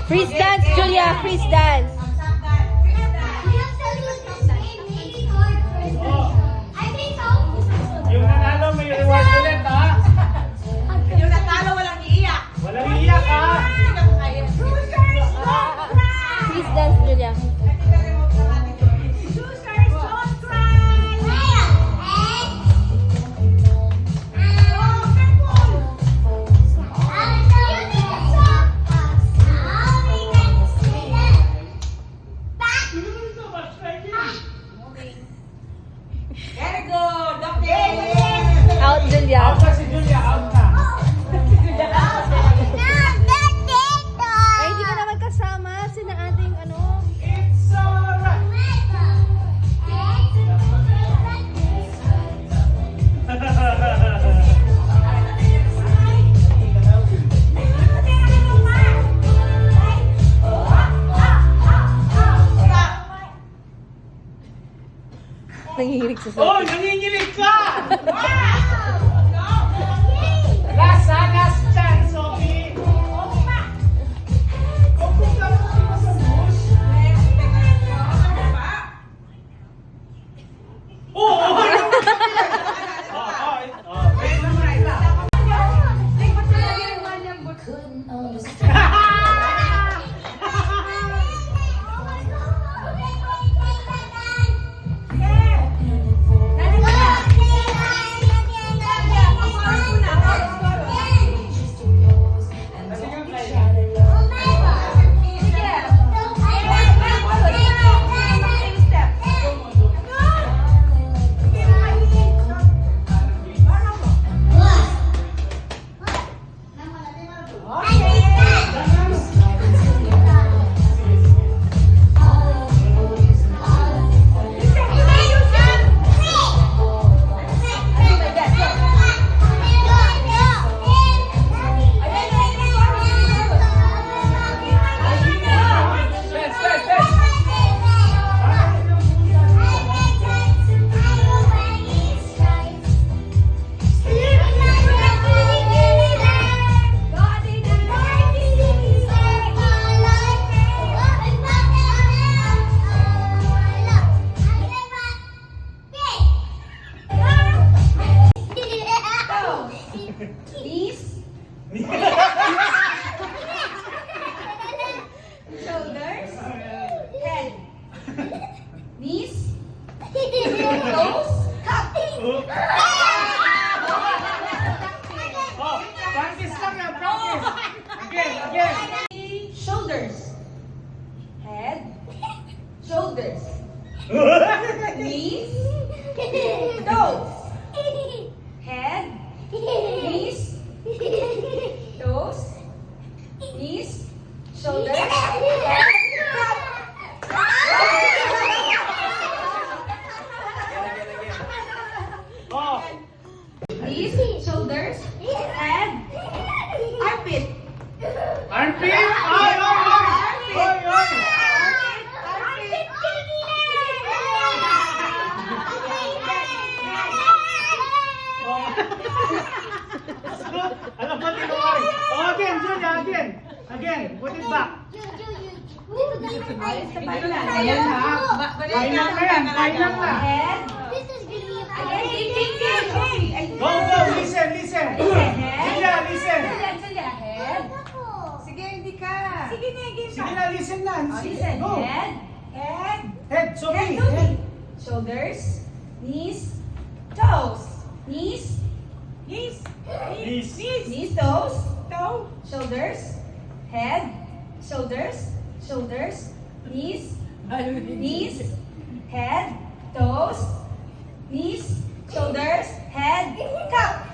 Freeze dance, Julia. Freeze dance. Yung nanalo may reward ulit ha. Yung natalo walang iiyak. Walang iyak ha. Freeze dance, Julia. Very good. Okay. Out, Julia. Out na si Julia, out na. Ay, hindi ka naman kasama. Sila ating ano. It's alright. Nangihirig sa Oh, sabi. nanginginig ka! Last ha, last chance, Sophie. Kung ka sa bus. Oh, oh, Knees. Shoulders. Head. Knees. Toes. Oh, practice lang yan, practice. Again. Shoulders. Head. Shoulders. Knees. Toes. Head. Knees. Toes. Knees. Shoulders. Head. Oh, Knees. Shoulders. Head. Armpit. armpit. Ay, ay, ay. Ay, ay. Alam mo, tinawari. Oh, again, Julia, again. Again, put it back. Ayan na. Kailan na yan, kailan na. Head. Go, go, listen, listen. Julia, listen. Head. Sige, hindi ka. Sige na, game Sige na, listen na. Listen. Go. Head. Head. Head, Sophie. Head. Head. Shoulders. Knees. Toes. Knees. Knees. Knees. Knees. Toes. Toe. Shoulders. Head. Shoulders. Shoulders. Knees. Knees. Head. Toes. Knees. Shoulders. Head. Cup.